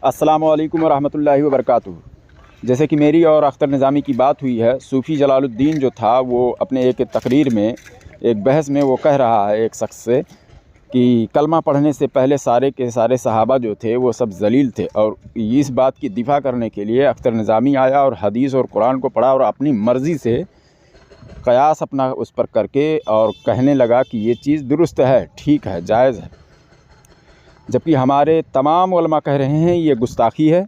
अस्सलामु अलैकुम वरहमतुल्लाहि वबरकातुहू। जैसे कि मेरी और अख्तर निज़ामी की बात हुई है, सूफ़ी जलालुद्दीन जो था वो अपने एक तकरीर में, एक बहस में वो कह रहा है एक शख्स से कि कलमा पढ़ने से पहले सारे के सारे सहाबा जो थे वो सब जलील थे। और इस बात की दिफा करने के लिए अख्तर निज़ामी आया और हदीस और कुरान को पढ़ा और अपनी मर्ज़ी से क़यास अपना उस पर करके और कहने लगा कि ये चीज़ दुरुस्त है, ठीक है, जायज़ है। जबकि हमारे तमाम उलमा कह रहे हैं ये गुस्ताखी है।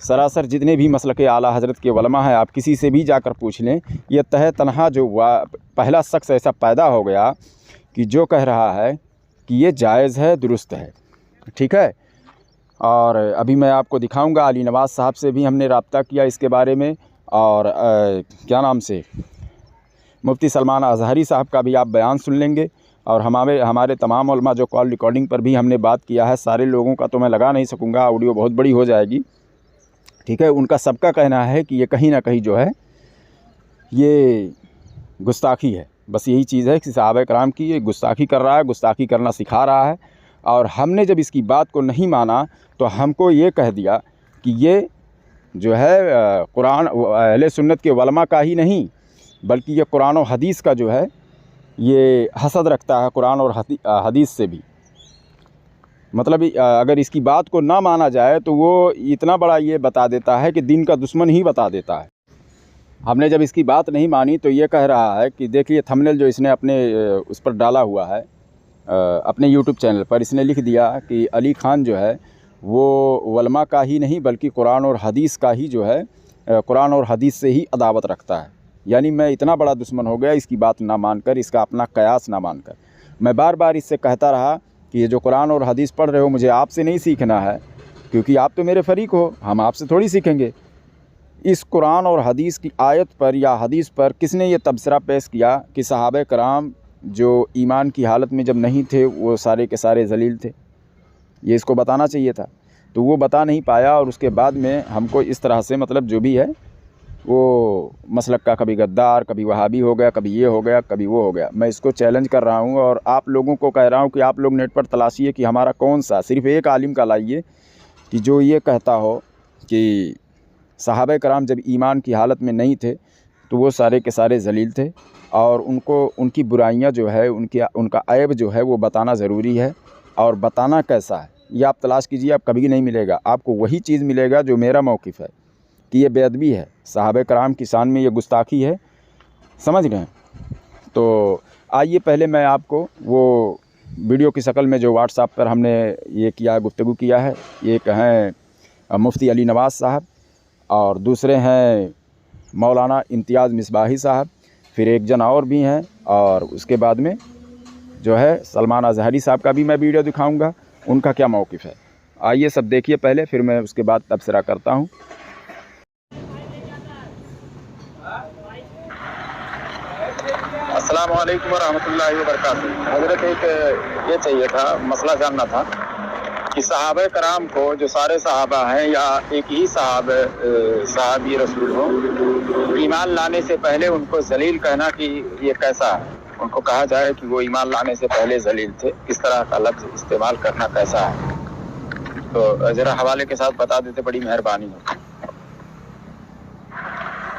सरासर जितने भी मसलक आला हज़रत के उलमा हैं, आप किसी से भी जाकर पूछ लें, ये तह तनहा जो पहला शख्स ऐसा पैदा हो गया कि जो कह रहा है कि ये जायज़ है, दुरुस्त है, ठीक है। और अभी मैं आपको दिखाऊंगा, अली नवाज़ साहब से भी हमने रब्ता किया इसके बारे में, और क्या नाम से मुफ्ती सलमान अज़हरी साहब का भी आप बयान सुन लेंगे। और हमारे तमाम उलमा जो कॉल रिकॉर्डिंग पर भी हमने बात किया है, सारे लोगों का तो मैं लगा नहीं सकूँगा, ऑडियो बहुत बड़ी हो जाएगी, ठीक है। उनका सबका कहना है कि ये कहीं ना कहीं जो है ये गुस्ताखी है। बस यही चीज़ है कि सहाबा कराम की ये गुस्ताखी कर रहा है, गुस्ताखी करना सिखा रहा है। और हमने जब इसकी बात को नहीं माना तो हमको ये कह दिया कि ये जो है कुरान अहले सुन्नत के उलमा का ही नहीं, बल्कि ये कुरान और हदीस का जो है ये हसद रखता है, कुरान और हदीस से भी। मतलब अगर इसकी बात को ना माना जाए तो वो इतना बड़ा ये बता देता है कि दीन का दुश्मन ही बता देता है। हमने जब इसकी बात नहीं मानी तो ये कह रहा है कि देखिए थंबनेल जो इसने अपने उस पर डाला हुआ है, अपने यूट्यूब चैनल पर इसने लिख दिया कि अली ख़ान जो है वो उलमा का ही नहीं बल्कि कुरान और हदीस का ही जो है, कुरान और हदीस से ही अदावत रखता है। यानी मैं इतना बड़ा दुश्मन हो गया इसकी बात ना मानकर, इसका अपना कयास ना मानकर। मैं बार बार इससे कहता रहा कि ये जो कुरान और हदीस पढ़ रहे हो मुझे आपसे नहीं सीखना है, क्योंकि आप तो मेरे फरीक हो, हम आपसे थोड़ी सीखेंगे। इस कुरान और हदीस की आयत पर या हदीस पर किसने ये तबसरा पेश किया कि सहाबा कराम जो ईमान की हालत में जब नहीं थे वो सारे के सारे जलील थे? ये इसको बताना चाहिए था, तो वो बता नहीं पाया। और उसके बाद में हमको इस तरह से मतलब जो भी है वो मसलक का कभी गद्दार, कभी वहाबी हो गया, कभी ये हो गया, कभी वो हो गया। मैं इसको चैलेंज कर रहा हूँ और आप लोगों को कह रहा हूँ कि आप लोग नेट पर तलाशिए कि हमारा कौन सा, सिर्फ़ एक आलिम का लाइए कि जो ये कहता हो कि सहाबा कराम जब ईमान की हालत में नहीं थे तो वो सारे के सारे जलील थे। और उनको उनकी बुराइयाँ जो है, उनका ऐब जो है वो बताना ज़रूरी है। और बताना कैसा है ये आप तलाश कीजिए, आप कभी नहीं मिलेगा। आपको वही चीज़ मिलेगा जो मेरा मौक़िफ़ है कि ये बेअदबी है, सहाबा कराम की शान में ये गुस्ताखी है, समझ गए। तो आइए पहले मैं आपको वो वीडियो की शक्ल में जो व्हाट्सएप पर हमने ये किया, गुफ्तगू किया है, एक हैं मुफ्ती अली नवाज़ साहब और दूसरे हैं मौलाना इम्तियाज़ मिसबाही साहब, फिर एक जन और भी हैं, और उसके बाद में जो है सलमान अज़हरी साहब का भी मैं वीडियो दिखाऊंगा, उनका क्या मौक़िफ़ है। आइए सब देखिए पहले, फिर मैं उसके बाद तबसरा करता हूँ। अस्सलाम वालेकुम रहमतुल्लाहि व बरकातुहू। हज़रत एक ये चाहिए था, मसला जानना था कि सहाबा कराम को, जो सारे सहाबा हैं या एक ही सहाबी रसूल हो, ईमान लाने से पहले उनको जलील कहना कि ये कैसा है? उनको कहा जाए कि वो ईमान लाने से पहले जलील थे, इस तरह का लफ्ज़ इस्तेमाल करना कैसा है? तो ज़रा हवाले के साथ बता देते, बड़ी मेहरबानी हो।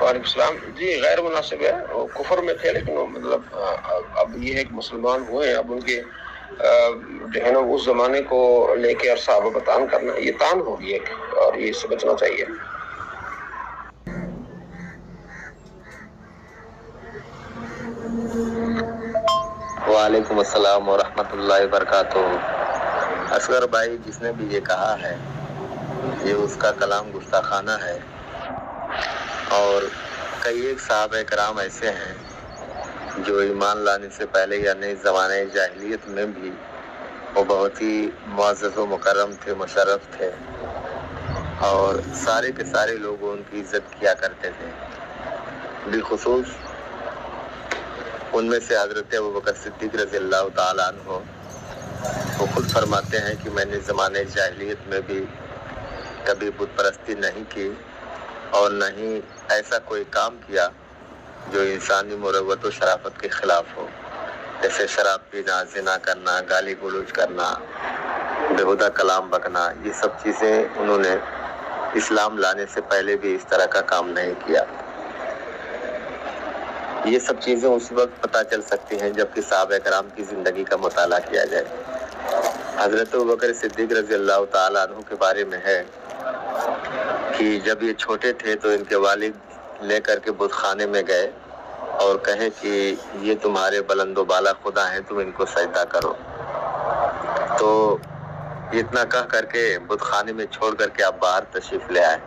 वालेकुम सलाम जी। गैर मुनासिब है, वो कुफर में थे, लेकिन वो मतलब अब ये है कि मुसलमान हुए हैं, अब उनके जो है ना उस ज़माने को लेके और साहब बतान करना ये तान हो गई है और ये इससे बचना चाहिए। वालेकुम अस्सलाम व रहमतुल्लाहि व बरकातुहू। असगर भाई जिसने भी ये कहा है ये उसका कलाम गुस्ताखाना है। और कई एक सहाबा कराम ऐसे हैं जो ईमान लाने से पहले यानी ज़माने जाहिलियत में भी वो बहुत ही मुअज़्ज़ज़ व मुकर्रम थे, मुशर्रफ थे, और सारे के सारे लोग उनकी इज़्ज़त किया करते थे। बिलखुसूस उनमें से हज़रत अबू बकर सिद्दीक़ रज़ियल्लाहु ताला अन्हु वो खुद फरमाते हैं कि मैंने ज़माने जाहिलियत में भी कभी बुत परस्ती नहीं की और न ही ऐसा कोई काम किया जो इंसानी मुरव्वत व शराफत के ख़िलाफ़ हो, जैसे शराब पीना, ज़िना करना, गाली गलौज करना, बेहुदा कलाम बकना। ये सब चीज़ें उन्होंने اسلام لانے سے پہلے بھی اس طرح کا کام نہیں کیا۔ یہ سب چیزیں اس وقت پتہ چل سکتی ہیں جب کہ صحابہ کرام کی زندگی کا مطالعہ کیا جائے۔ حضرت ابوبکر صدیق رضی اللہ تعالیٰ عنہ کے بارے میں ہے کہ جب یہ چھوٹے تھے تو ان کے والد لے کر کے بت خانے میں گئے اور کہے کہ یہ تمہارے بلند و بالا خدا ہیں، تم ان کو سجدہ کرو۔ تو اتنا کہہ کر کے بت خانے میں چھوڑ کر کے آپ باہر تشریف لے آئے۔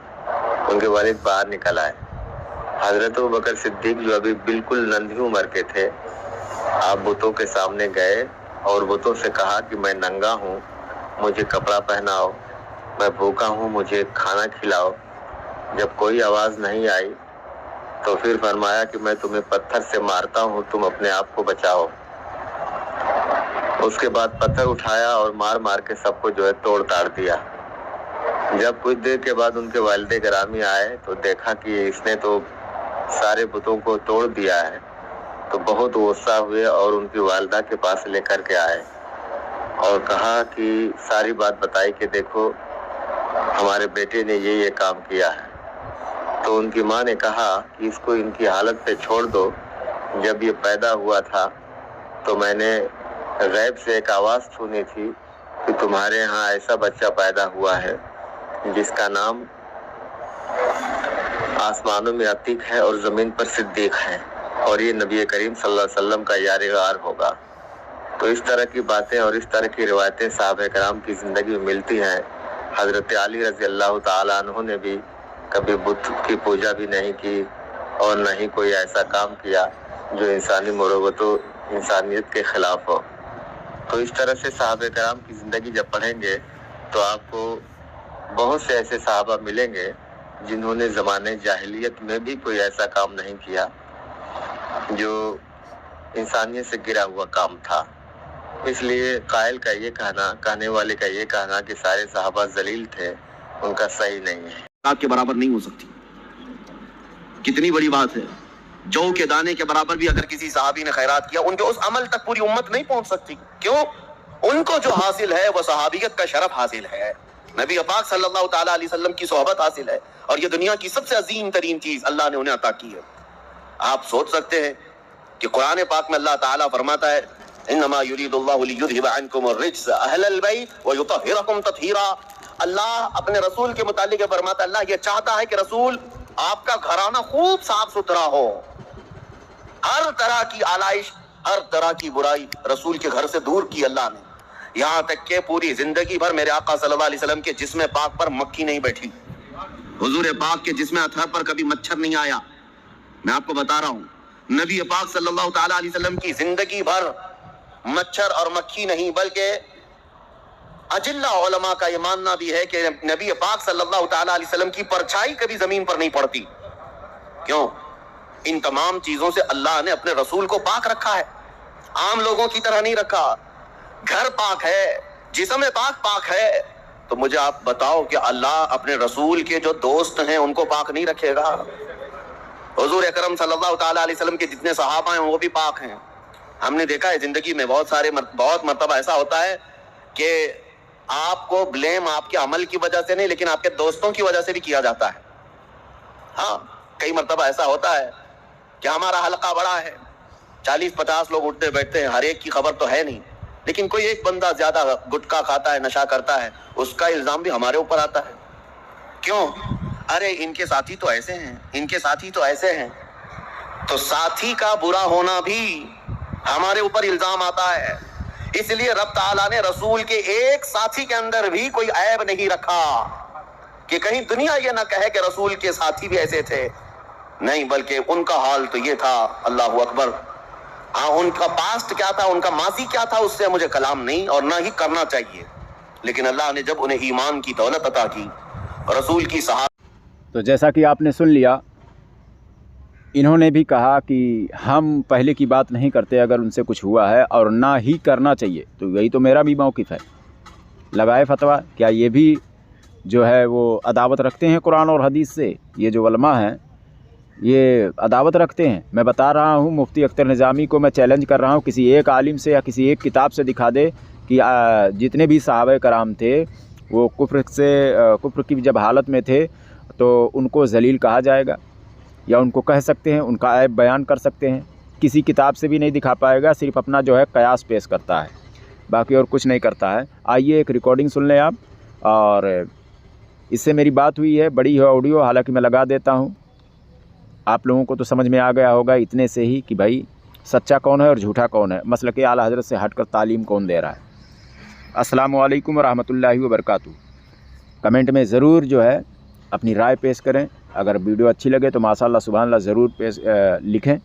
ان کے والد باہر نکل آئے۔ حضرت ابوبکر صدیق جو ابھی بالکل ننھی عمر کے تھے، آپ بتوں کے سامنے گئے اور بتوں سے کہا کہ میں ننگا ہوں، مجھے کپڑا پہناؤ، میں بھوکا ہوں، مجھے کھانا کھلاؤ۔ جب کوئی آواز نہیں آئی تو پھر فرمایا کہ میں تمہیں پتھر سے مارتا ہوں، تم اپنے آپ کو بچاؤ۔ اس کے بعد پتھر اٹھایا اور مار مار کے سب کو جو ہے توڑ تاڑ دیا۔ جب کچھ دیر کے بعد ان کے والد گرامی آئے تو دیکھا کہ اس نے تو سارے بتوں کو توڑ دیا ہے، تو بہت غصہ ہوئے اور ان کی والدہ کے پاس لے کر کے آئے اور کہا کہ ساری بات بتائی کہ دیکھو ہمارے بیٹے نے یہ کام کیا ہے۔ تو ان کی ماں نے کہا کہ اس کو ان کی حالت پہ چھوڑ دو، جب یہ پیدا ہوا تھا تو میں نے غیب سے ایک آواز سنی تھی کہ تمہارے ہاں ایسا بچہ پیدا ہوا ہے جس کا نام آسمانوں میں عتیق ہے اور زمین پر صدیق ہے، اور یہ نبی کریم صلی اللہ علیہ وسلم کا یار غار ہوگا۔ تو اس طرح کی باتیں اور اس طرح کی روایتیں صحابہ کرام کی زندگی میں ملتی ہیں۔ حضرت علی رضی اللہ تعالیٰ عنہ نے بھی کبھی بت کی پوجا بھی نہیں کی اور نہ ہی کوئی ایسا کام کیا جو انسانی مروت و انسانیت کے خلاف ہو۔ تو اس طرح سے صحابہ کرام کی زندگی جب پڑھیں گے تو آپ کو بہت سے ایسے صحابہ ملیں گے جنہوں نے زمانے جاہلیت میں بھی کوئی ایسا کام نہیں کیا جو انسانیت سے گرا ہوا کام تھا۔ اس لیے قائل کا یہ کہنا، کہنے والے کا یہ کہنا کہ سارے صحابہ ذلیل تھے، ان کا صحیح نہیں ہے۔ آپ کے برابر نہیں ہو سکتی۔ کتنی بڑی بات ہے، جو کے دانے کے برابر بھی اگر کسی صحابی نے خیرات کیا، ان کے اس عمل تک پوری امت نہیں پہنچ سکتی۔ کیوں؟ ان کو جو حاصل ہے وہ صحابیت کا شرف حاصل ہے، نبی پاک صلی اللہ تعالیٰ علیہ وسلم کی صحبت حاصل ہے، اور یہ دنیا کی سب سے عظیم ترین چیز اللہ نے انہیں عطا کی ہے۔ آپ سوچ سکتے ہیں کہ قرآن پاک میں اللہ تعالیٰ فرماتا ہے انما یرید اللہ لیذھب عنکم الرجس اہل البیت ویطہرکم تطہیرا۔ اللہ اپنے رسول کے متعلق یہ فرماتا ہے، اللہ یہ چاہتا ہے کہ رسول آپ کا گھرانہ خوب صاف ستھرا ہو، ہر طرح کی آلائش، ہر طرح کی برائی رسول کے گھر سے دور کی اللہ نے، یہاں تک کہ پوری زندگی بھر میرے آقا صلی اللہ علیہ وسلم کے جسم پاک پر مکھی نہیں بیٹھی، حضور پاک کے جسم اطہر پر کبھی مچھر نہیں آیا۔ میں آپ کو بتا رہا ہوں، نبی پاک صلی اللہ تعالیٰ علیہ وسلم کی زندگی بھر مچھر اور مکھی نہیں، بلکہ اجلہ علماء کا یہ ماننا بھی ہے کہ نبی پاک صلی اللہ تعالیٰ علیہ وسلم کی پرچھائی کبھی زمین پر نہیں پڑتی۔ کیوں؟ ان تمام چیزوں سے اللہ نے اپنے رسول کو پاک رکھا ہے، عام لوگوں کی طرح نہیں رکھا۔ گھر پاک ہے، جسم پاک پاک ہے، تو مجھے آپ بتاؤ کہ اللہ اپنے رسول کے جو دوست ہیں ان کو پاک نہیں رکھے گا؟ حضور اکرم صلی اللہ تعالیٰ علیہ وسلم کے جتنے صحابہ ہیں وہ بھی پاک ہیں۔ ہم نے دیکھا ہے زندگی میں بہت مرتبہ ایسا ہوتا ہے کہ آپ کو بلیم آپ کے عمل کی وجہ سے نہیں، لیکن آپ کے دوستوں کی وجہ سے بھی کیا جاتا ہے۔ ہاں، کئی مرتبہ ایسا ہوتا ہے کہ ہمارا حلقہ بڑا ہے، 40-50 لوگ اٹھتے بیٹھتے ہیں، ہر ایک کی خبر تو ہے نہیں، لیکن کوئی ایک بندہ زیادہ گٹکا کھاتا ہے، نشہ کرتا ہے، اس کا الزام بھی ہمارے اوپر آتا ہے۔ کیوں؟ ارے ان کے ساتھی تو ایسے ہیں، ان کے ساتھی تو ایسے ہیں۔ تو ساتھی کا برا ہونا بھی ہمارے اوپر الزام آتا ہے۔ اس لیے رب تعالیٰ نے رسول کے ایک ساتھی کے اندر بھی کوئی عیب نہیں رکھا کہ کہیں دنیا یہ نہ کہے کہ رسول کے ساتھی بھی ایسے تھے، نہیں، بلکہ ان کا حال تو یہ تھا۔ اللہ اکبر۔ ہاں، ان کا پاسٹ کیا تھا، ان کا ماضی کیا تھا، اس سے مجھے کلام نہیں اور نہ ہی کرنا چاہیے، لیکن اللہ نے جب انہیں ایمان کی دولت عطا کی، رسول کی صحابہ، تو جیسا کہ آپ نے سن لیا، انہوں نے بھی کہا کہ ہم پہلے کی بات نہیں کرتے اگر ان سے کچھ ہوا ہے، اور نہ ہی کرنا چاہیے۔ تو یہی تو میرا بھی موقف ہے، لگائے فتویٰ۔ کیا یہ بھی جو ہے وہ عداوت رکھتے ہیں قرآن اور حدیث سے؟ یہ جو علماء ہیں یہ عداوت رکھتے ہیں؟ میں بتا رہا ہوں، مفتی اختر نظامی کو میں چیلنج کر رہا ہوں، کسی ایک عالم سے یا کسی ایک کتاب سے دکھا دے کہ جتنے بھی صحابہ کرام تھے وہ कुफ्र की जब हालत में थे तो उनको जलील कहा जाएगा या उनको कह सकते हैं, उनका ऐब बयान कर सकते हैं। किसी किताब से भी नहीं दिखा पाएगा, सिर्फ अपना जो है कयास पेश करता है, बाकी और कुछ नहीं करता है। आइए एक रिकॉर्डिंग सुन लें आप। और इससे मेरी बात हुई है, बड़ी है ऑडियो, हालांकि मैं लगा देता हूँ। आप लोगों को तो समझ में आ गया होगा इतने से ही कि भाई सच्चा कौन है और झूठा कौन है, मसलक आला हज़रत से हटकर तालीम कौन दे रहा है। अस्सलामु अलैकुम रहमतुल्लाहि व बरकातुहू। कमेंट में ज़रूर जो है अपनी राय पेश करें। अगर वीडियो अच्छी लगे तो माशाअल्लाह सुभान अल्लाह ज़रूर लिखें।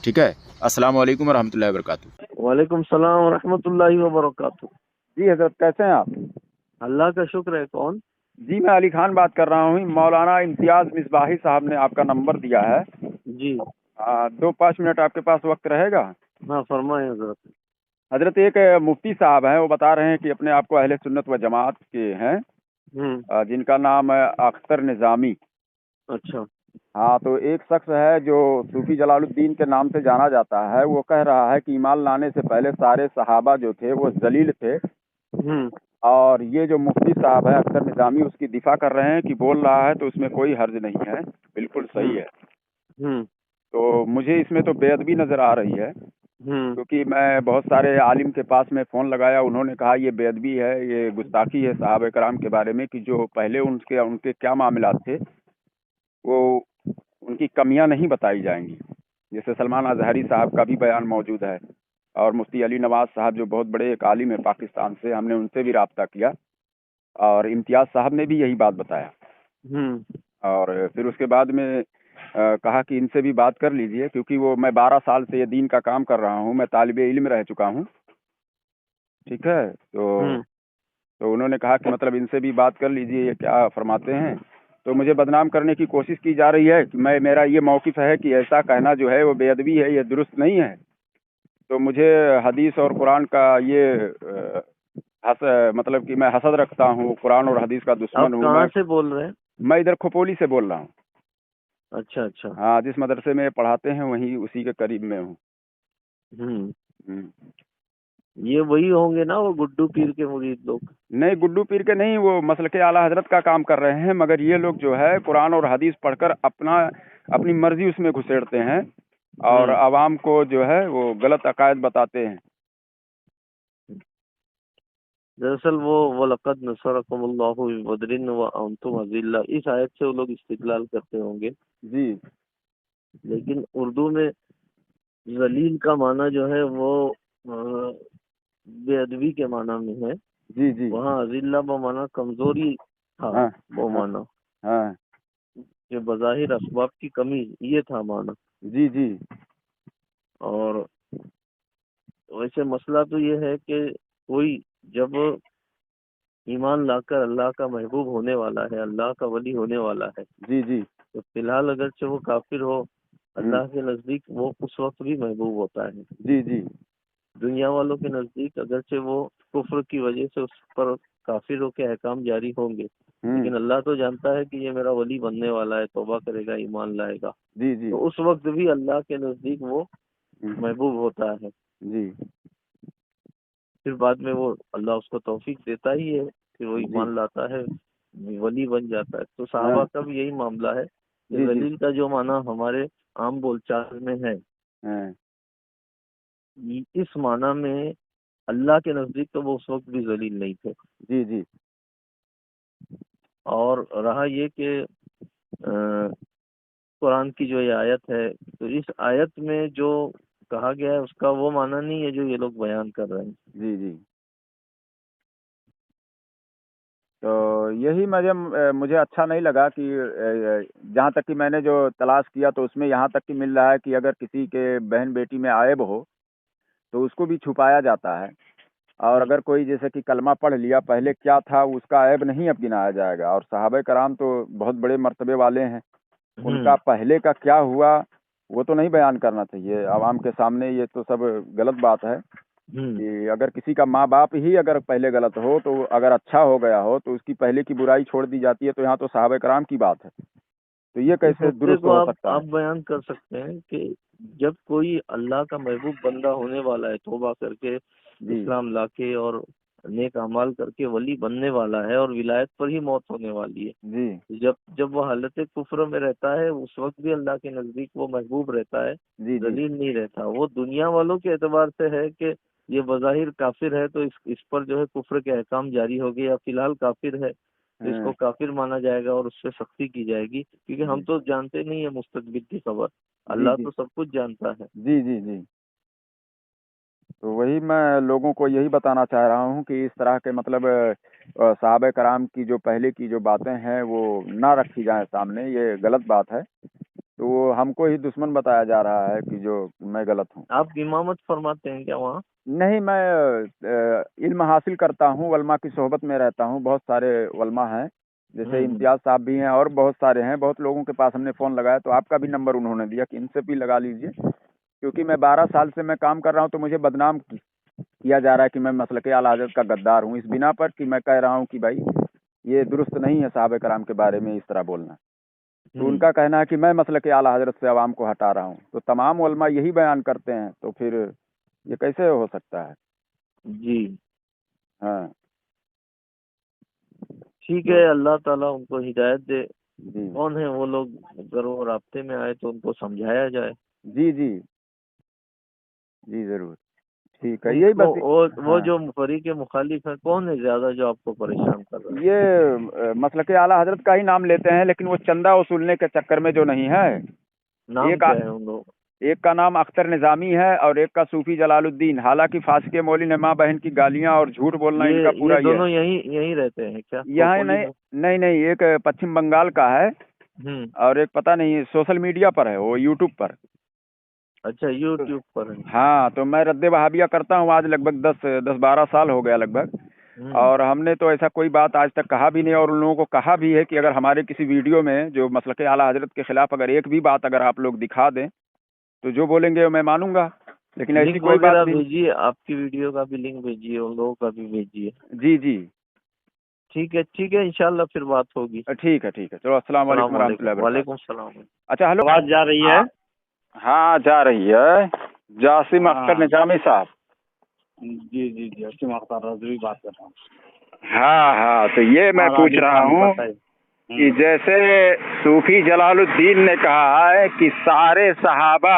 ठीक है। अस्सलामु अलैकुम रहमतुल्लाहि व बरकातुहू। वालेकुम सलाम रहमतुल्लाहि व बरकातुहू। जी हज़रत, कैसे हैं आप? अल्लाह का शुक्र है। कौन? जी मैं अली खान बात कर रहा हूँ। मौलाना इम्तियाज़ मिसबाही साहब ने आपका नंबर दिया है। जी 2-5 मिनट आपके पास वक्त रहेगा? हाँ फरमाएं हजरत। हजरत एक मुफ्ती साहब हैं, वो बता रहे हैं कि अपने आप को अहले सुन्नत व जमात के हैं, जिनका नाम है अख्तर निज़ामी। अच्छा। हाँ, तो एक शख्स है जो सूफी जलालुद्दीन के नाम से जाना जाता है, वो कह रहा है कि ईमान लाने से पहले सारे सहाबा जो थे वो जलील थे। और ये जो मुफ्ती साहब है अख्तर निज़ामी उसकी दिफा कर रहे हैं कि बोल रहा है तो उसमें कोई हर्ज नहीं है, बिल्कुल सही है। तो मुझे इसमें तो बेअदबी नज़र आ रही है, क्योंकि मैं बहुत सारे आलिम के पास में फ़ोन लगाया, उन्होंने कहा ये बेअदबी है, ये गुस्ताखी है सहाबा कराम के बारे में, कि जो पहले उनके क्या मामलात थे वो उनकी कमियां नहीं बताई जाएंगी। जैसे सलमान अजहरी साहब का भी बयान मौजूद है, और मुफ्ती अली नवाज साहब जो बहुत बड़े एक आलिम है पाकिस्तान से, हमने उनसे भी राब्ता किया और इम्तियाज़ साहब ने भी यही बात बताया। और फिर उसके बाद में कहा कि इनसे भी बात कर लीजिए, क्योंकि वो मैं 12 साल से ये दीन का काम कर रहा हूँ, मैं तालिबे इल्म रह चुका हूँ। ठीक है। तो उन्होंने कहा कि मतलब इनसे भी बात कर लीजिए, ये क्या फरमाते हैं। तो मुझे बदनाम करने की कोशिश की जा रही है कि मेरा ये मौक़िफ़ है कि ऐसा कहना जो है वो बेअदबी है, ये दुरुस्त नहीं है। तो मुझे हदीस और कुरान का ये मतलब कि मैं हसद रखता हूँ, कुरान और हदीस का दुश्मन हूँ। कहाँ से बोल रहे हैं? मैं इधर खोपोली से बोल रहा हूँ। अच्छा अच्छा। हाँ, जिस मदरसे में पढ़ाते हैं वहीं उसी के करीब में हूँ। ये वही होंगे ना वो गुड्डू पीर के मुरीद लोग? नहीं, गुड्डू पीर के नहीं, वो मसलके आला हजरत का काम कर रहे हैं, मगर ये लोग जो है कुरान और हदीस पढ़कर अपनी मर्जी उसमें घुसेड़ते हैं और आवाम को जो है वो गलत अकायद बताते हैं। दरअसल वो लक़द नसरकुमुल्लाहु बिबदरिन व अंतुम अज़िल्ला, इस आयत से वो लोग इस्तिदलाल करते होंगे जी। लेकिन उर्दू में जलील का माना जो है वो बेअदबी के माना में है। जी जी। वहाँ अज़िल्ला व माना कमजोरी था। हाँ, वो माना हाँ। जो बज़ाहिर असबाब की कमी, ये था माना। जी जी। और वैसे मसला तो ये है कि कोई जब ईमान लाकर अल्लाह का महबूब होने वाला है, अल्लाह का वली होने वाला है, जी जी। तो फिलहाल अगरचे वो काफिर हो, अल्लाह के नज़दीक वो उस वक्त भी महबूब होता है। जी जी। दुनिया वालों के नज़दीक अगरचे वो कुफ्र की वजह से उस पर काफिरों के अहकाम जारी होंगे, लेकिन अल्लाह तो जानता है कि ये मेरा वली बनने वाला है, तौबा करेगा, ईमान लाएगा। जी जी। तो उस वक्त भी अल्लाह के नज़दीक वो महबूब होता है। जी। फिर बाद में वो अल्लाह उसको तौफीक देता ही है, फिर वो ईमान लाता है, वली बन जाता है। तो सहाबा का भी यही मामला है कि जलील का जो माना हमारे आम बोलचाल में है, इस माना में अल्लाह के नजदीक तो वो उस वक्त भी जलील नहीं थे। जी जी। और रहा ये कि कुरान की जो ये आयत है, तो इस आयत में जो कहा गया है उसका वो माना नहीं है जो ये लोग बयान कर रहे हैं। जी जी। तो यही मुझे अच्छा नहीं लगा कि जहाँ तक कि मैंने जो तलाश किया तो उसमें यहाँ तक कि मिल रहा है कि अगर किसी के बहन बेटी में आयब हो तो उसको भी छुपाया जाता है, और अगर कोई जैसे कि कलमा पढ़ लिया, पहले क्या था उसका ऐब नहीं अब गिनाया जाएगा। और सहाबा कराम तो बहुत बड़े मर्तबे वाले हैं, उनका पहले का क्या हुआ वो तो नहीं बयान करना चाहिए आवाम के सामने। ये तो सब गलत बात है कि अगर किसी का माँ बाप ही अगर पहले गलत हो तो अगर अच्छा हो गया हो तो उसकी पहले की बुराई छोड़ दी जाती है। तो यहाँ तो सहाबा कराम की बात है, तो ये कैसे दुरुस्त हो सकता है? आप बयान कर सकते हैं कि जब कोई अल्लाह का महबूब बंदा होने वाला है, तौबा करके इस्लाम लाके और نیک اعمال کر کے ولی بننے والا ہے اور ولایت پر ہی موت ہونے والی ہے. جی جب وہ حالت کفر میں رہتا ہے اس وقت بھی اللہ کے نزدیک وہ محبوب رہتا ہے، جی جی ذلیل نہیں رہتا. وہ دنیا والوں کے اعتبار سے ہے کہ یہ بظاہر کافر ہے تو اس پر جو ہے کفر کے احکام جاری ہو گئے، یا فی الحال کافر ہے تو اس کو کافر مانا جائے گا اور اس سے سختی کی جائے گی، کیونکہ ہم تو جانتے نہیں ہیں مستقبل کی خبر، اللہ جی تو سب کچھ جانتا ہے. جی جی جی. تو وہی میں لوگوں کو یہی بتانا چاہ رہا ہوں کہ اس طرح کے مطلب صحابہ کرام کی جو پہلے کی جو باتیں ہیں وہ نہ رکھی جائیں سامنے، یہ غلط بات ہے. تو وہ ہم کو ہی دشمن بتایا جا رہا ہے کہ جو میں غلط ہوں. آپ امامت فرماتے ہیں کیا وہاں؟ نہیں، میں علم حاصل کرتا ہوں، علماء کی صحبت میں رہتا ہوں. بہت سارے علماء ہیں، جیسے امتیاز صاحب بھی ہیں اور بہت سارے ہیں. بہت لوگوں کے پاس ہم نے فون لگایا تو آپ کا بھی نمبر انہوں نے دیا کہ ان سے بھی لگا لیجئے، کیونکہ میں 12 سال سے میں کام کر رہا ہوں تو مجھے بدنام کیا جا رہا ہے کہ میں مسلک اعلی حضرت کا غدار ہوں، اس بنا پر کہ میں کہہ رہا ہوں کہ بھائی یہ درست نہیں ہے صحابہ کرام کے بارے میں اس طرح بولنا. تو ان کا کہنا ہے کہ میں مسلک اعلی حضرت سے عوام کو ہٹا رہا ہوں. تو تمام علماء یہی بیان کرتے ہیں، تو پھر یہ کیسے ہو سکتا ہے؟ جی ہاں ٹھیک ہے، اللہ تعالیٰ ان کو ہدایت دے. جی کون ہیں وہ لوگ؟ اگر وہ رابطے میں آئے تو ان کو سمجھایا جائے. جی جی جی ضرور. ٹھیک ہے، یہی بس. وہ جو فریق مخالف ہیں کون ہے زیادہ جو آپ کو پریشان کر رہا ہے؟ یہ مسلک اعلی حضرت کا ہی نام لیتے ہیں، لیکن وہ چندہ وصولنے کے چکر میں جو نہیں ہے. نام کیا ہے ان لوگ؟ ایک کا نام اختر نظامی ہے اور ایک کا صوفی جلال الدین. حالانکہ فاسق مولوی ماں بہن کی گالیاں اور جھوٹ بولنا ان کا پورا یہ دونوں یہیں رہتے ہیں کیا؟ یہاں نہیں، ایک پچھم بنگال کا ہے اور ایک پتہ نہیں سوشل میڈیا پر ہے، وہ یوٹیوب پر. اچھا، یوٹیوب پر ہے. ہاں، تو میں رد وہابیہ کرتا ہوں آج لگ بھگ 10-12 سال ہو گیا لگ بھگ. اور ہم نے تو ایسا کوئی بات آج تک کہا بھی نہیں، اور ان لوگوں کو کہا بھی ہے کہ اگر ہمارے کسی ویڈیو میں جو مسلک اعلی حضرت کے خلاف اگر ایک بھی بات اگر آپ لوگ دکھا دیں تو جو بولیں گے میں مانوں گا، لیکن ایسی کوئی بات نہیں. بھیجیے، آپ کی ویڈیو کا بھی لنک بھیجیے، ان لوگوں کا بھی بھیجیے. جی جی ٹھیک ہے، انشاءاللہ پھر بات ہوگی. ٹھیک ہے چلو، السلام علیکم ورحمۃ اللہ وبرکاتہ. وعلیکم السلام. اچھا ہلو، آواز جا رہی ہے؟ ہاں جا رہی ہے. جاسم اختر نظامی صاحب. جی جاسم اختر رضوی بات کر رہا ہوں. ہاں تو یہ میں پوچھ رہا ہوں کہ جیسے صوفی جلال الدین نے کہا ہے کہ سارے صحابہ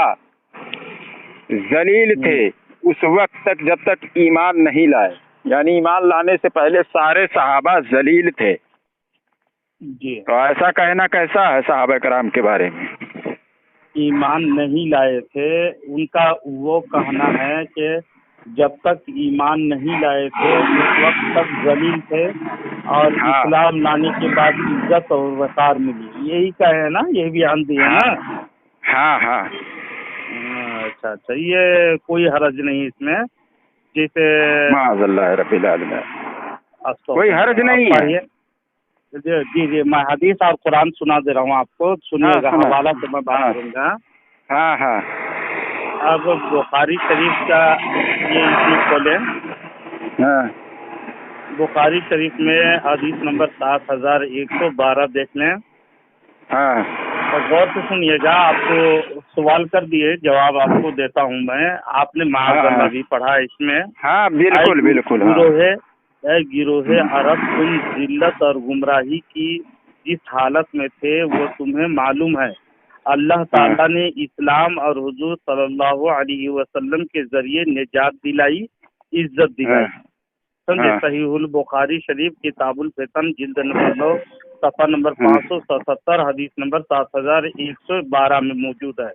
ذلیل تھے اس وقت تک جب تک ایمان نہیں لائے، یعنی ایمان لانے سے پہلے سارے صحابہ ذلیل تھے. جی، تو ایسا کہنا کیسا ہے صحابہ کرام کے بارے میں؟ ایمان نہیں لائے تھے، ان کا وہ کہنا ہے کہ جب تک ایمان نہیں لائے تھے اس وقت تک ذلیل تھے، اور اسلام لانے کے بعد عزت اور وقار ملی. یہی کہے نا، یہی بیان دیے نا. ہاں اچھا، یہ کوئی حرج نہیں اس میں. جیسے معاذ اللہ رب العالمین، کوئی حرج نہیں ہے. جی میں حدیث اور قرآن سنا دے رہا ہوں آپ کو، سنیے گا. حوالہ سے میں بات کروں گا. ہاں اب بخاری شریف کا یہ اسی کھولیں. بخاری شریف میں حدیث نمبر 7112 دیکھ لیں. اور غور سے سنیے گا. آپ کو سوال کر دیے، جواب آپ کو دیتا ہوں میں. آپ نے معاذ اللہ بھی پڑھا اس میں. ہاں بالکل. گروہ عرب، تم ذلت اور گمراہی کی جس حالت میں تھے وہ تمہیں معلوم ہے. اللہ تعالیٰ نے اسلام اور حضور صلی اللہ علیہ وسلم کے ذریعے نجات دلائی، عزت دلائی. سمجھے؟ صحیح البخاری شریف کتاب الفتن جلد نمبر 9 صفحہ نمبر 577 حدیث نمبر 7112 میں موجود ہے.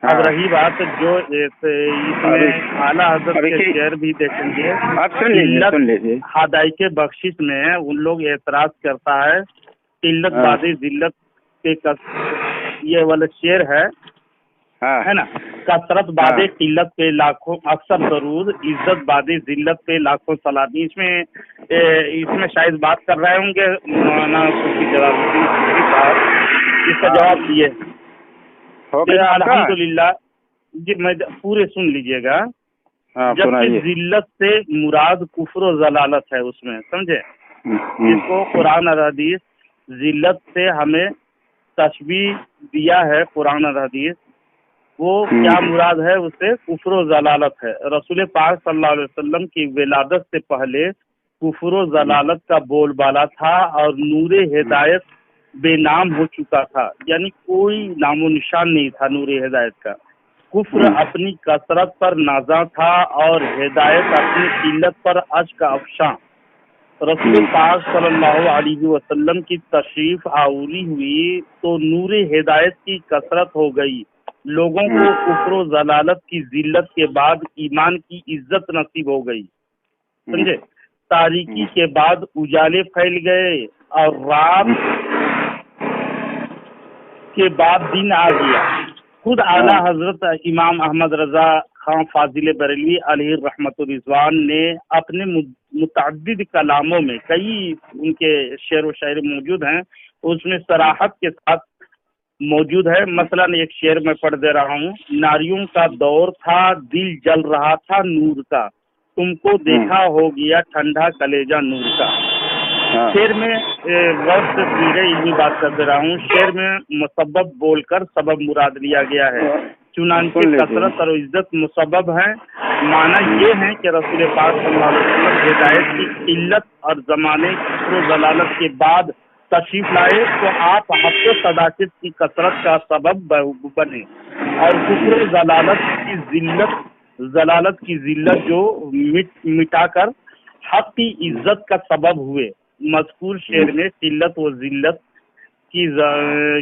اب رہی بات جو اس میں اعلیٰ حضرت کے شعر بھی دیکھیں گے. ہدایت بخشش میں ان لوگ اعتراض کرتا ہے قلت باد ذلت کے یہ والا شعر ہے نا. کثرت باد قلت پہ لاکھوں اکثر درود، عزت باد ذلت پہ لاکھوں سلام. اس میں شاید بات کر رہے ہوں گے مولانا صوفی جلال الدین صاحب. اس کا جواب یہ الحمدللہ. جی میں پورے سن لیجئے گا. جبکہ ذلت سے مراد کفر و ضلالت ہے اس میں، سمجھے؟ جس کو قرآن اور حدیث ذلت سے ہمیں تشبیہ دیا ہے قرآن اور حدیث، وہ کیا مراد ہے؟ اس سے کفر و ضلالت ہے. رسول پاک صلی اللہ علیہ وسلم کی ولادت سے پہلے कुफ्र व जलालत का बोलबाला था और नूर हिदायत बेनाम हो चुका था, यानी कोई नामो निशान नहीं था नूर हिदायत का। कुफ्र अपनी कसरत पर नाजा था और हिदायत अपनी किल्लत पर अश्क अफशां। रसूल पाक सल्लल्लाहु अलैहि वसल्लम की तशरीफ आउरी हुई तो नूर हिदायत की कसरत हो गई, लोगों को कुफ्र व जलालत की जिल्लत के बाद ईमान की इज्जत नसीब हो गई, समझे। तारीकी के बाद उजाले फैल गए और रात के बाद दिन आ गया। खुद आला हजरत इमाम अहमद रजा खां फाजिल बरेलवी अलैहि रहमतुर रिजवान ने अपने मुतअद्दिद कलामों में, कई उनके शेर व शायरी मौजूद हैं, उसमें सराहत के साथ मौजूद है। मसलन एक शेर में पढ़ दे रहा हूँ। नारियों का दौर था, दिल जल रहा था नूर का, तुमको देखा हो गया ठंडा कलेजा नूर का। शेर में गौर से सुनिए, इतनी बात कर दे रहा हूँ। शेर में मुसब्बब बोलकर सबब मुराद लिया गया है, चुनांचे कसरत और इज्जत मुसब्बब है। माना ये है कि रसूल पाक सल्लल्लाहु अलैहि वसल्लम हिदायत की किल्लत और जमाने कुफ्र व जलालत के बाद तशरीफ लाए तो आप हफ्ते सदाकत की कसरत का सबब बने और कुफ्र व जलालत की जिल्लत जो मिटाकर हक की इज्जत का सबब हुए। मज़कूर शेर में किल्लत व जिल्लत की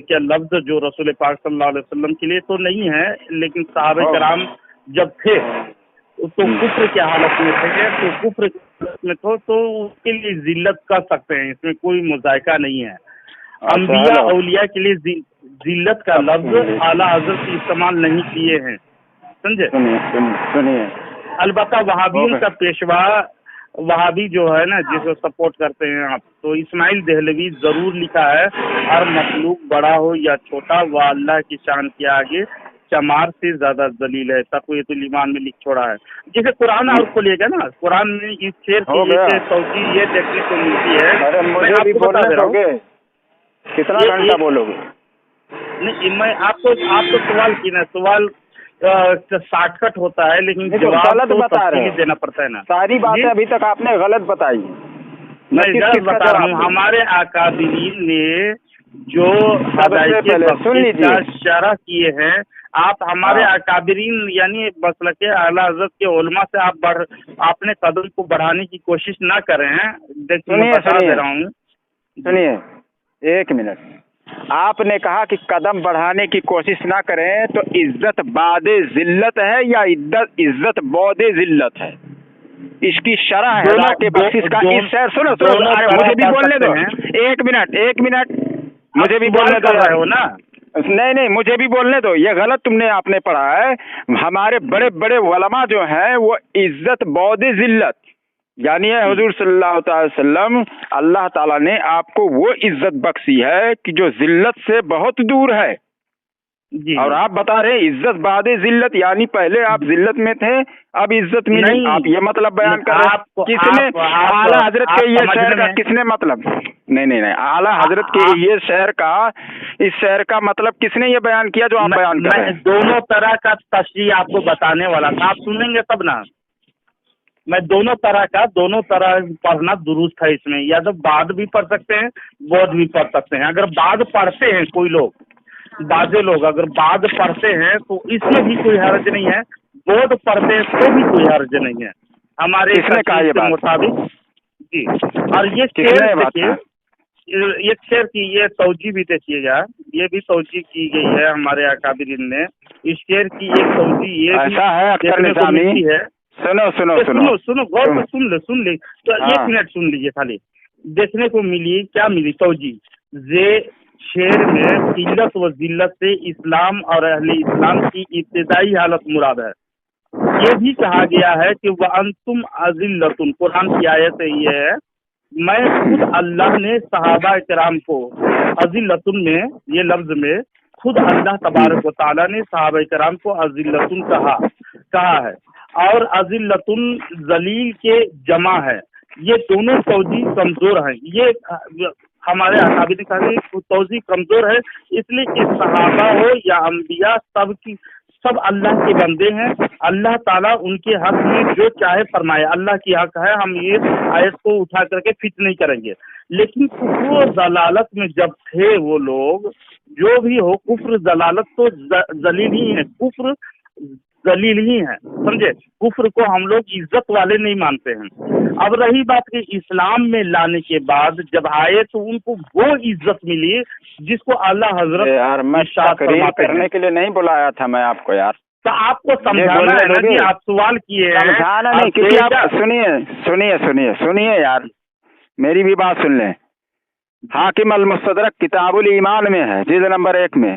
क्या लफ्ज जो रसूल पाक सल्लल्लाहु अलैहि वसल्लम के लिए तो नहीं है, लेकिन सहाबा कराम जब थे तो कुफ्र की हालत में थे, तो कुफ्र की हालत में तो उसके लिए जिल्लत कर सकते हैं, इसमें कोई मुज़ायका नहीं है। अंबिया औलिया के लिए जिल्लत का लफ्ज आला हज़रत इस्तेमाल नहीं किए हैं, समझे। सुनिए, अलबत्ता वहाबियों का पेशवा, वहाबी जो है ना, जिसको सपोर्ट करते हैं आप, तो इस्माइल देहलवी जरूर लिखा है, हर मखलूक बड़ा हो या छोटा वह अल्लाह की शान के आगे चमार से ज्यादा दलील है, तक़वियतुल ईमान में लिख छोड़ा है। जैसे कुरान और खोलिएगा ना, कुरान में इस शेर की तौजीह ये देखने को मिलती है। अरे मुझे भी बोलने दोगे, कितना घंटा बोलोगे? नहीं, मैं आपको सवाल की ना, सवाल शॉर्टकट होता है, लेकिन जवाब गलत बता रहे हैं, देना पड़ता है ना। सारी बातें अभी तक आपने गलत बताई। मैं गलत बता रहा हूँ। हमारे अकाबिरीन ने जो सुन लीजिए शरह किए हैं, आप हमारे अकाबिरीन यानी मसलके आला हज़रत के उलमा से आप अपने कदम को बढ़ाने की कोशिश ना करें हैं। देखिए बता दे रहा हूँ, सुनिए एक मिनट। आपने कहा कि कदम बढ़ाने की कोशिश ना करें, तो इज्जत बादे जिल्लत है या इज्जत बौदे जिल्लत है? इसकी शरह है राके बख्शिश का। इस शेर सुनो, अरे मुझे भी बोलने दो, एक मिनट मुझे भी बोलने दो। रहे हो ना? नहीं, मुझे भी बोलने दो। ये गलत आपने पढ़ा है। हमारे बड़े बड़े उलमा जो हैं वो इज्जत बौदे जिल्लत, यानी हुजूर सल्लल्लाहु अलैहि वसल्लम, अल्लाह ताला ने आपको वो इज्जत बख्शी है कि जो जिल्लत से बहुत दूर है जी। और आप बता रहे इज्जत बादे जिल्लत, यानी पहले आप जिल्लत में थे, अब इज्जत मिली। आप ये मतलब बयान कर रहे हैं। किसने आला हजरत के ये शेर का किसने मतलब नहीं आला हजरत के ये शेर का, इस शेर का मतलब किसने ये बयान किया जो आप बयान कर रहे हैं? दोनों तरह का तशरीह आपको बताने वाला था, आप सुनेंगे तब ना। मैं दोनों तरह पढ़ना दुरुस्त है इसमें, या तो बाद भी पढ़ सकते हैं, बोध भी पढ़ सकते हैं। अगर बाद पढ़ते हैं कोई लोग, बाजे लोग अगर बाद पढ़ते हैं तो इसमें भी कोई हर्ज नहीं है, बोध पढ़ते हैं तो भी कोई हर्ज नहीं है हमारे के मुताबिक जी। और ये शेर देखिए, एक शेर की ये तौजीह भी देखिएगा, ये भी तौजीह की गई है हमारे अकाबिरीन ने। इस शेर की एक तौजीह ये देखने को मिलती है। सुनो गौर से सुन ले तो एक मिनट सुन लीजिए खाली। देखने को मिली, क्या मिली तौजीह? जे शेर में किल्लत व जिल्लत से इस्लाम और अहले इस्लाम की इब्तिदाई हालत मुराद है। ये भी कहा गया है कि वह अंतुम अजिल्लतुन, कुरान की आयत ये है, मैं खुद अल्लाह ने सहाबा किराम को अजिल्लतुन में, ये लफ्ज में खुद अल्लाह तबारक व तआला ने सहाबा किराम को अजिल्लतुन कहा है, और अजिल्लतुन जलील के जमा है। ये दोनों तौजीह कमजोर हैं। ये हमारे अकाबिर ने कहा तौजीह कमजोर है, इसलिए कि सहाबा हो या अंबिया, सबकी सब अल्लाह के बंदे हैं। अल्लाह ताला उनके हक में जो चाहे फरमाए, अल्लाह की हक है, हम ये आयत को उठा करके फिट नहीं करेंगे। लेकिन कुफ्र और दलालत में जब थे वो लोग, जो भी हो, कुफ्र दलालत तो जलील ही है, कुफ्र जलील ही है, समझे। कुफ्र को हम लोग इज्जत वाले नहीं मानते हैं। अब रही बात कि इस्लाम में लाने के बाद जब आए तो उनको वो इज्जत मिली जिसको अल्लाह हजरत यार मैं तकरीर करने के लिए नहीं बुलाया था मैं आपको यार, तो आपको समझाना है ना कि आप सवाल किए हैं। समझाना नहीं, क्योंकि आप सुनिए यार, मेरी भी बात सुन लें। हाकिम अल मुस्तदरक किताबुल ईमान में है, जिल्द नंबर 1 में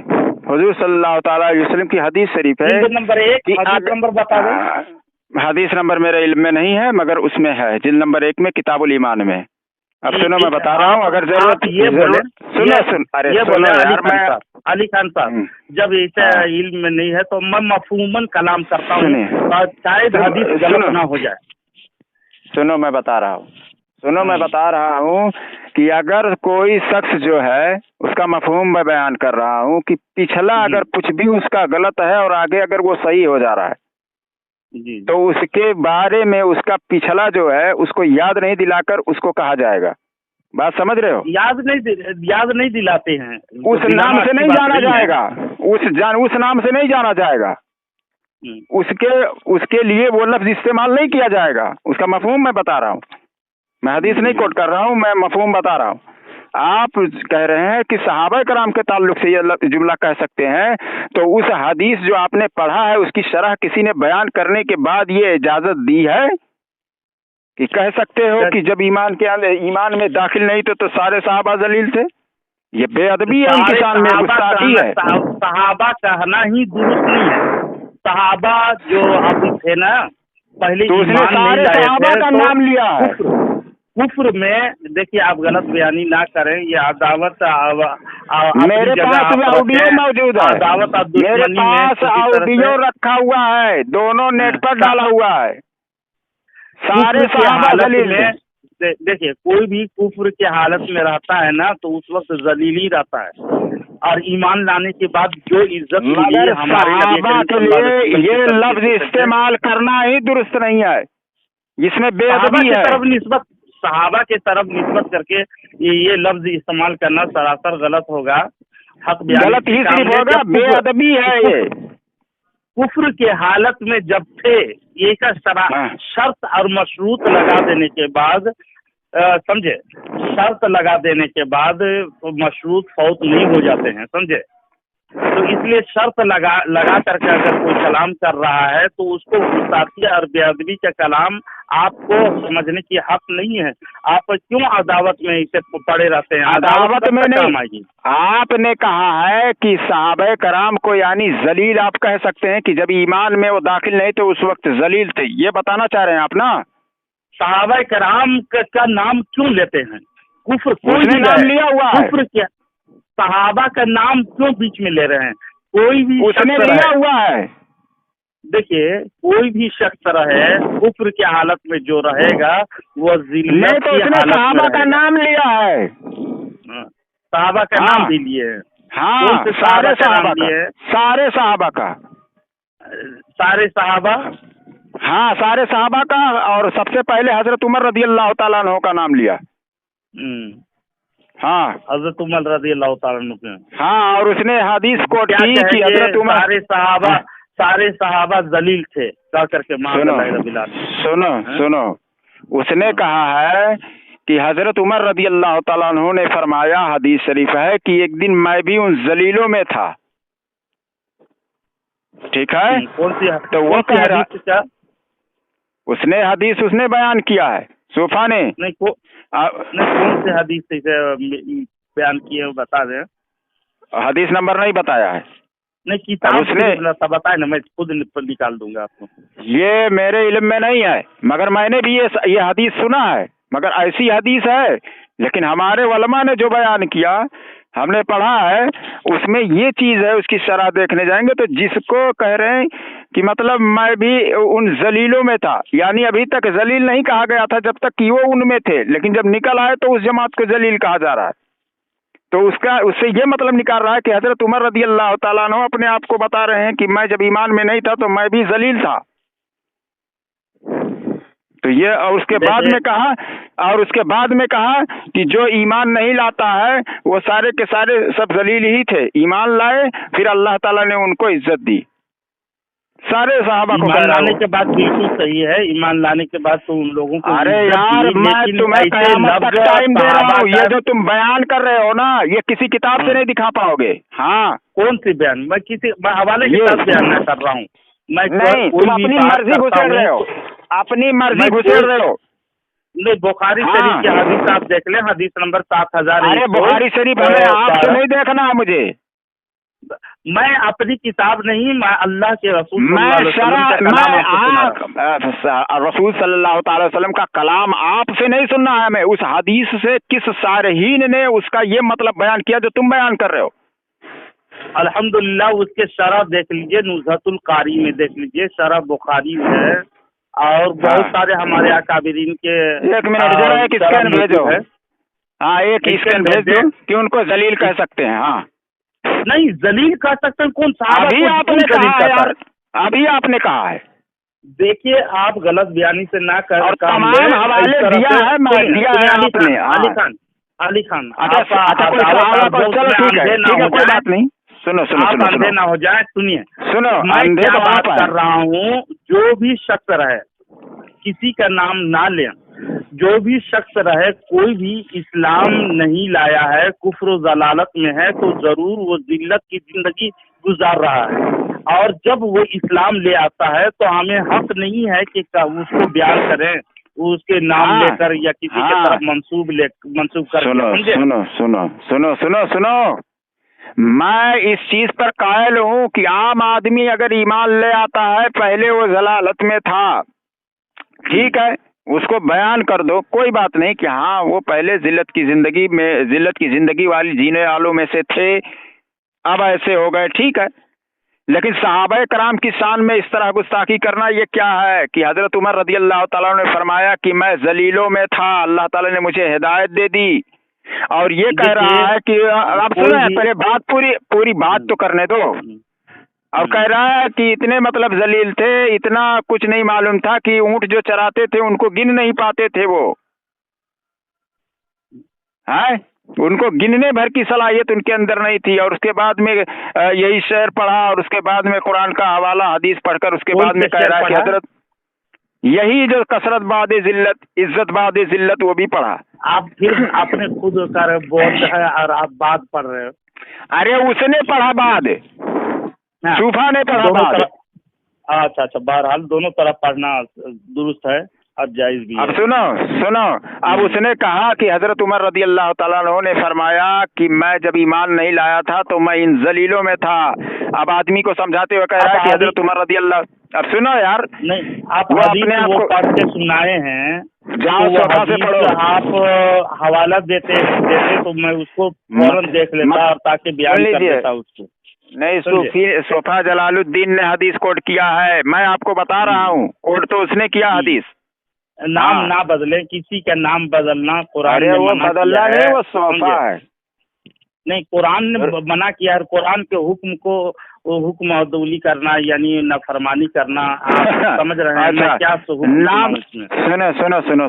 हुजूर सल्लल्लाहु तआला अलैहि वसल्लम की हदीस शरीफ है। जिल्द नंबर 1 हदीस नंबर बता दो। हदीस नंबर मेरे इल्म में नहीं है, मगर उसमें है, जिल्द नंबर 1 में किताबुल ईमान में। अब सुनो, मैं बता रहा हूँ, अगर जरूरत सुनो यार, मैं अली खान साहब, जब ऐसा इल्म में नहीं है तो मैं मफहूमन कलाम करता हूँ, शायद हदीस गलत ना हो जाए। सुनो मैं बता रहा हूँ कि अगर कोई शख्स जो है, उसका मफहूम मैं बयान कर रहा हूँ कि पिछला अगर कुछ भी उसका गलत है और आगे अगर वो सही हो जा रहा है जी, तो उसके बारे में उसका पिछला जो है उसको याद नहीं दिलाकर उसको कहा जाएगा। बात समझ रहे हो? याद नहीं दिलाते हैं, उस नाम से नहीं जाना जाएगा, उस नाम से नहीं जाना जाएगा, उसके लिए वो लफ्ज इस्तेमाल नहीं किया जाएगा। उसका मफहूम मैं बता रहा हूँ, मैं हदीस नहीं कोट कर रहा हूँ, मैं मफहूम बता रहा हूँ। आप कह रहे हैं कि सहाबा कराम के ताल्लुक से ये जुमला कह सकते हैं, तो उस हदीस जो आपने पढ़ा है उसकी शरह किसी ने बयान करने के बाद ये इजाजत दी है कि कह सकते हो कि जब ईमान में दाखिल नहीं तो सारे सहाबा जलील थे? ये बेअदबी है, उनकी शान में गुस्ताखी है। सहाबा कहना ही दुरुस्त नहीं है। सहाबा जो अब थे ना, पहले तो उसने सारे सहाबा का नाम लिया है। कुफ्र में देखिए, आप गलत बयानी ना करें, ये अदावत मेरे पास ऑडियो मौजूद है, मेरे पास ऑडियो रखा हुआ है, दोनों नेट पर डाला हुआ है। सारे सहाबा जलील में देखिए, कोई भी कुफ्र की हालत में रहता है ना तो उस वक्त जलील ही रहता है, और ईमान लाने के बाद जो इज्जत मिली हमारे सहाबा के लिए ये लफ्ज इस्तेमाल करना ही दुरुस्त नहीं है, इसमें बेअदबी है। सहाबा के तरफ निस्बत करके ये लफ्ज इस्तेमाल करना सरासर गलत होगा, गलत ही सिर्फ होगा, बेअदबी है ये। कुफ्र के हालत में जब थे, एक शर्त और मशरूत लगा देने के बाद, समझे, शर्त लगा देने के बाद मशरूत फौत नहीं हो जाते हैं, समझे। तो इसलिए शर्त लगा करके अगर कोई कलाम कर रहा है तो उसको गुस्ताखी और बेअदबी का कलाम आपको समझने की हक नहीं है। आप क्यों अदावत में इसे पड़े रहते हैं? अदावत में नहीं, आपने कहा है कि सहाबा कराम को यानी जलील आप कह सकते हैं कि जब ईमान में वो दाखिल नहीं तो उस वक्त जलील थे, ये बताना चाह रहे हैं आप ना? सहाबा कराम का नाम क्यों लेते हैं? कुफ्र कोई भी नाम लिया हुआ है, कुफ्र क्या सहाबा का नाम क्यों बीच में ले रहे हैं? कोई भी उसने लिया हुआ है। देखिए, कोई भी शख्स रहे, कुफ्र की हालत में जो रहेगा वो जिल्लत तो उसने सहाबा का नाम लिया है, सहाबा का नाम भी लिए है। हाँ, सारे सहाबा का, सारे सहाबा का, सारे सहाबा, हाँ सारे सहाबा का, और सबसे पहले हजरत उमर रदी अल्लाह तआला अन्हु का नाम लिया। हाँ, हजरत उमर रदी अल्लाह तआला अन्हु। हाँ, और उसने हदीस कोट की कि हजरत उमर, सारे सहाबा जलील थे करके। सुनो, उसने कहा है कि हजरत उमर रदी अल्लाह तआला अन्हु ने फरमाया, हदीस शरीफ है कि एक दिन मैं भी उन जलीलों में था, ठीक है। कौन सी? तो वो कह रहा, उसने हदीस उसने बयान किया है, सूफा ने नहीं, कौन से हदीस से बयान किए बता दें। हदीस नंबर नहीं बताया है, नहीं किताब उसने बताया ना, मैं खुद निकाल दूंगा आपको। ये मेरे इल्म में नहीं है, मगर मैंने भी ये हदीस सुना है, मगर ऐसी हदीस है, लेकिन हमारे उलमा ने जो बयान किया, हमने पढ़ा है, उसमें ये चीज़ है, उसकी शरह देखने जाएंगे तो जिसको कह रहे हैं कि मतलब मैं भी उन जलीलों में था, यानी अभी तक जलील नहीं कहा गया था जब तक कि वो उनमें थे, लेकिन जब निकल आए तो उस जमात को जलील कहा जा रहा है। तो उससे ये मतलब निकाल रहा है कि हजरत उमर रदी अल्लाह ताला अन्हु अपने आप को बता रहे हैं कि मैं जब ईमान में नहीं था तो मैं भी जलील था। तो ये और उसके बाद में कहा कि जो ईमान नहीं लाता है वो सारे के सारे सब जलील ही थे, ईमान लाए फिर अल्लाह ताला ने उनको इज्जत दी। सारे सहाबा को ईमान लाने के बाद बिल्कुल सही है, ईमान लाने के बाद तो उन लोगों को अरे यार मैं तुम्हें कयामत तक टाइम दे रहा हूँ, ये जो तुम बयान कर रहे हो ना ये किसी किताब से नहीं दिखा पाओगे। हाँ कौन सी बयान? मैं किसी हवाले के साथ बयान नहीं कर रहा हूँ। मैं नहीं, तुम अपनी मर्जी घुसेड़ रहे हो, अपनी मर्जी घुसेड़ रहे हो। नहीं, बुखारी शरीफ की हदीस आप देख लें, हदीस नंबर 7000। अरे बुखारी शरीफ हमें आपसे नहीं देखना मुझे, मैं अपनी किताब नहीं, मैं अल्लाह के रसूल रसूल सल्लल्लाहु अलैहि वसल्लम का कलाम आपसे नहीं सुनना है हमें, उस हदीस से किस सारहीन ने उसका ये मतलब बयान किया जो तुम बयान कर रहे हो। अल्हम्दुलिल्लाह उसके शरह देख लीजिए, नुज़हतुल कारी में देख लीजिए, शरह बुखारी में है और बहुत सारे हमारे अकाबिरीन के। एक मिनट जरा एक स्कैन भेजो। हाँ एक स्कैन भेज दो कि उनको जलील कह सकते हैं। हाँ नहीं जलील कह सकते हैं, कौन साहब? अभी आपने कहा है यार, अभी आपने कहा है। देखिए आप गलत बयानी से ना कर, और तमाम हवाले दिया है, दिया है आपने। अली खान अच्छा चलो ठीक है कोई बात नहीं। सुनो अंधे ना हो जाए, सुनिए सुनो, मैं क्या बात कर रहा हूँ, जो भी शख्स रहे, किसी का नाम ना लें, जो भी शख्स रहे, कोई भी इस्लाम नहीं लाया है, कुफ्र व जलालत में है, तो जरूर वो जिल्लत की जिंदगी गुजार रहा है। और जब वो इस्लाम ले आता है तो हमें हक नहीं है कि उसको बयान करें, उसके नाम लेकर या किसी के तरफ मंसूब कर। सुनो, मैं इस चीज पर कायल हूँ कि आम आदमी अगर ईमान ले आता है, पहले वो जलालत में था, ठीक है, उसको बयान कर दो, कोई बात नहीं कि हाँ वो पहले जिल्लत की जिंदगी वाली जीने वालों में से थे, अब ऐसे हो गए, ठीक है। लेकिन सहाबा कराम की शान में इस तरह गुस्ताखी करना ये क्या है कि हजरत उमर रदी अल्लाह ताला ने फरमाया कि मैं जलीलों में था, अल्लाह ताला ने मुझे हिदायत दे दी। और ये कह रहा है कि आप सुनो पहले बात पूरी बात तो करने दो। और कह रहा है कि इतने मतलब जलील थे, इतना कुछ नहीं मालूम था कि ऊंट जो चराते थे उनको गिन नहीं पाते थे वो, है उनको गिनने भर की सलाहियत उनके अंदर नहीं थी। और उसके बाद में यही शेर पढ़ा और उसके बाद में कुरान का हवाला हदीस पढ़कर उसके बाद में कह रहा है कि हजरत यही जो कसरत बाद जिल्लत इज्जत बाद जिल्लत वो भी पढ़ा। आप फिर आपने खुद कर बोल है और आप बात पढ़ रहे हो। अरे उसने पढ़ा बाद, सूफा ने पढ़ा बाद। अच्छा, बहरहाल दोनों तरफ पढ़ना दुरुस्त है और जायज भी है। अब सुनो, अब उसने कहा कि हजरत उमर रदी अल्लाह ताला अन्हु ने फरमाया कि मैं जब ईमान नहीं लाया था तो मैं इन जलीलों में था। अब आदमी को समझाते हुए कह रहा है कि हजरत उमर रदी अल्लाह, अब सुनो यार, नहीं आप अपने आप को पढ़ के सुनाए हैं, जाओ सोफा से पढ़ो। आप हवाला देते तो मैं उसको फौरन देख लेता और ताकि बयान कर देता उसको। नहीं, सोफा जलालुद्दीन ने हदीस कोट किया है, मैं आपको बता रहा हूँ, कोट तो उसने किया हदीस। नाम ना बदले, किसी का नाम बदलना कुरान ने वो बदलना नहीं, वो सोफा है। नहीं, कुरान ने मना किया है, कुरान के हुक्म को हुक्म अदौली करना यानी नाफरमानी करना, आप समझ रहे हैं। अच्छा, क्या नाम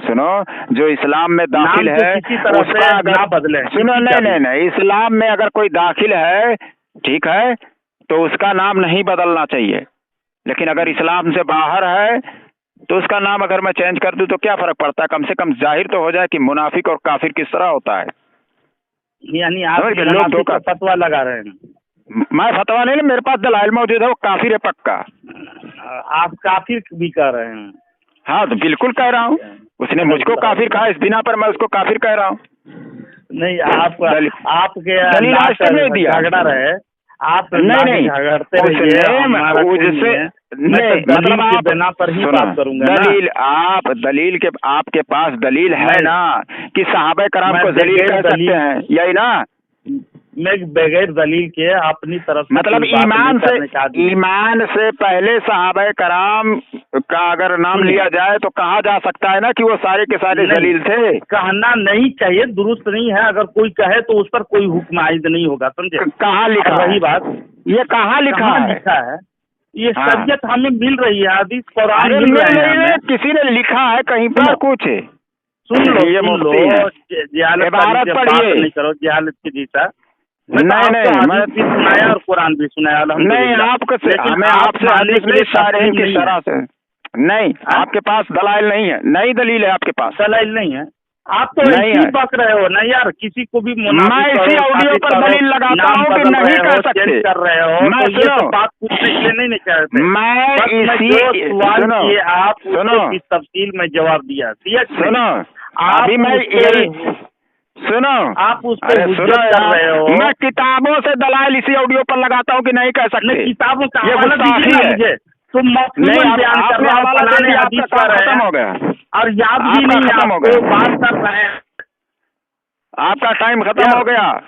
सुनो, जो इस्लाम में दाखिल है उसका अगर ना बदले, सुनो नहीं, इस्लाम में अगर कोई दाखिल है, ठीक है, तो उसका नाम नहीं बदलना चाहिए। लेकिन अगर इस्लाम से बाहर है तो उसका नाम अगर मैं चेंज कर दूं तो क्या फर्क पड़ता है? कम से कम जाहिर तो हो जाए कि मुनाफिक और काफिर किस तरह होता है। यानी आप मुनाफिक का फतवा लगा रहे हैं? मैं फतवा नहीं, मेरे पास दलाइल मौजूद है, वो काफिर है पक्का। आप काफिर भी कह रहे हैं? हाँ तो बिल्कुल कह रहा हूँ, उसने मुझको काफिर कहा, इस बिना पर मैं उसको काफिर कह रहा हूँ। नहीं, आपके झगड़ा रहे, आप नहीं झगड़ते मतलब आप बिना पर ही बात करूंगा। दलील के आपके पास दलील है ना कि सहाबा कराम को जलील कह सकते हैं, यही ना? मैं बगैर दलील के अपनी तरफ से मतलब कोई बात ईमान नहीं से, करने का आदमी। ईमान से पहले सहाबा कराम का अगर नाम सुनिए। लिया जाए तो कहा जा सकता है ना कि वो सारे के सारे नहीं। जलील थे। कहना नहीं चाहिए, दुरुस्त नहीं है। अगर कोई कहे तो उस पर कोई हुक्म आयद नहीं होगा, समझे। कहाँ लिखा और रही है? बात, ये कहाँ लिखा कहाँ है? लिखा है? ये हाँ। शरीयत हमें मिल रही है, हदीस कुरान अरे मिल रहे हैं नहीं, हमें। किसी ने लिखा है कहीं पर सुनो। कुछ? सुन लो, ये सुन लो, मुफ्ती हैं। जहालत इबारत वाली बात पढ़िए। नहीं करो, जहालत की जैसा। मैं तो नहीं, आपको नहीं, हदीस मैं- भी सुनाया और कुरान भी सुनाया, नहीं, अल्हम्दुलिल्लाह। आपको से, लेकिन हमें आप आपसे मानने हदीस के नहीं, लिए सारे तस्लीम की नहीं शरह है। से नहीं। हाँ? आपके पास दलाइल नहीं है, नई दलील है आपके पास। दलाइल नहीं है। आप तो नहीं ऐसी है। बक रहे हो ना यार, किसी को भी मैं मुनाफिक इसी करो, ऑडियो साबित पर करो, दलील लगाता नाम हूँ कि बदल नहीं रहे कह हो, सकते। चेंज कर रहे हो, मैं तो ये सुनो। सब बात पूछने के लिए नहीं कहते। मैं बस मैं इसी जो सवाल सुनो, किए आप सुनो, उसके तफसील में जवाब दिया। सुनो, आप अभी मैं उस पे- यही सुनो, आप उस पे अरे हुज्जत सुनो कर यार, रहे हो। मैं किताबों से दलाइल इसी ऑडियो पर लगाता हूँ कि नहीं कह अपने सकते। किताबों का ये हवाला गुस्ताखी दीजिए ना है। मुझे। तुम नहीं, मफहूमन बयान कर आपने रहे हो, हवाला दे फलाने दिया, हदीस आपका कर काम रहे खत्म हो हैं गया। और याद भी आपका नहीं है खत्म हो आपको, गया। बात कर रहे हैं। आपका टाइम खत्म यार, हो गया।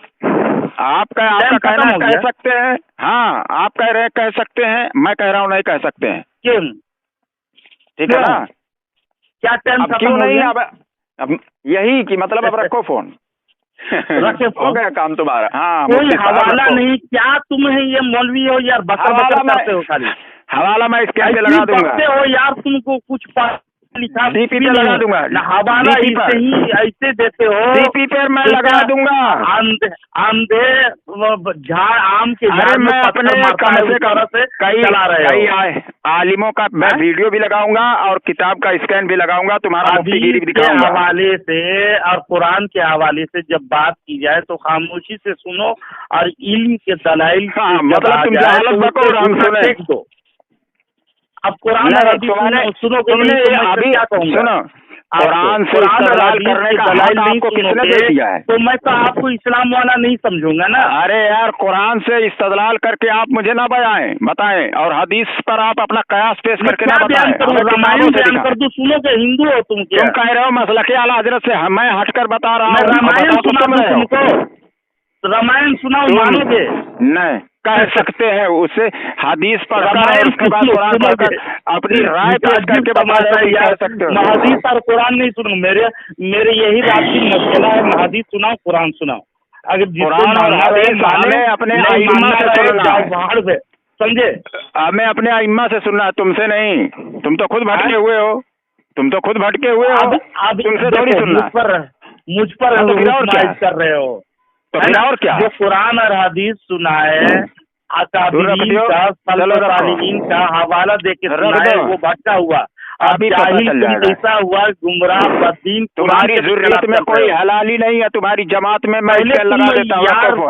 आपका टाइम कहना खत्म है, हो कह गया? सकते हैं। हाँ, आप कह रहे हैं कह सकते हैं, मैं कह रहा हूँ नहीं कह सकते हैं। क्यों? ठीक है क्यों? ना? क्या टाइम अब खत्म क्यों हो नहीं? गया? अब यही कि मतलब अब रखो फोन। रखे फोन? हो गया काम तुम्हारा। हाँ, कोई मुफ्ती साहब हवाला रखो। नहीं। क्या तुम है ये मौलवी हो यार, बकर हवाला बकर मैं करते हो खाली। हवाला मैं स्कैन पे ऐसी लगा दूंगा। बकते हो यार, तुमको कुछ लिखा डीपी भी पे नहीं लगा है। दूंगा। ना हवाला डीपी पर। ऐसे ही ऐसे देते हो। डीपी पे मैं ठीक लगा है? दूंगा। आंधे झाड़ आम के अरे झाड़ में मैं पत्थर अपने मारता कम है, से उस कम तरह से कई चला रहे कई हो। आलिमों का मैं हैं? वीडियो भी लगाऊंगा और किताब का स्कैन भी लगाऊंगा, तुम्हारा मुफ्तीगिरी हदीस भी के दिखाऊंगा। हवाले से और कुरान के हवाले से जब बात की जाए तो खामोशी से सुनो, और इल्म के दलाइल से हाँ, जब मतलब आ तुम जाए जहालत तो बको उस और पे हम घुटना सुने। टेक दो। अब कुरान और नहीं, हदीस तुम्हारे सुनोगे तुमने नहीं तो मैं अभी क्या कहूँगा? सुनो, आपको कुरान से कुरान और इस्तेमाल हदीस करने की का दलाइल हक नहीं आपको किसने सुनोगे दे दिया है? तो मैं तो आपको इस्लाम वाला नहीं समझूंगा ना। अरे यार, कुरान से इस्तदलाल करके आप मुझे ना बताएं और हदीस पर आप अपना कयास पेश मैं करके क्या ना बयान बताएं। करूँ? हमें रामायण किताबों से बयान दिखाएं। कर दूं? सुनोगे? हिंदू हो तुम क्या? तुम कह रहे हो मसलके आला हजरत से, मैं हटकर बता रहा मैं हूँ। रामायण बता तो सुना तुम दूं रहे हो। तुमको? रामायण सुनाओ, तुम मानोगे? नहीं कह सकते हैं, उससे हदीस पढ़कर और रामायण उसके बाद कुरान पढ़कर अपनी राय पेश करके बता रहे हो कि कह सकते हो। मैं हदीस और कुरान नहीं सुनूं। मेरे यही रात की मसला है, मैं हदीस सुनाऊं, कुरान सुनाओ। अगर जिसको कुरान और मानना रहे हदीस माने, हमें अपने नहीं अइम्मा मानना से रहे सुनना जाओ है। बाहर से, समझे? हमें अपने अइम्मा से सुनना है, तुमसे नहीं। तुम तो खुद भटके हुए हो। तुम तो खुद भटके हुए हो। अब तुमसे थोड़ी देखो, सुनना। मुझ पर हाँ, तो फिर और क्या? कर रहे हो, तो है फिर ना? और क्या? जो कुरान और हदीस सुनाए, अकाबिरीन दियो। का, चलो सल्फ़ रखो। सालिहीन का हवाला दे के रख सुनाए, दो। वो भटका हुआ। अब अभी पता जाहिल चल तुम जाएगा। कैसा हुआ, गुमराह बदीन, तुम्हारी कुरान के जुर्रियत खिलाफ में चल रहे कोई हो। हलाली नहीं है, तुम्हारी जमात में मैं पहले स्कैन लगा तुम देता हूँ। यार रखो।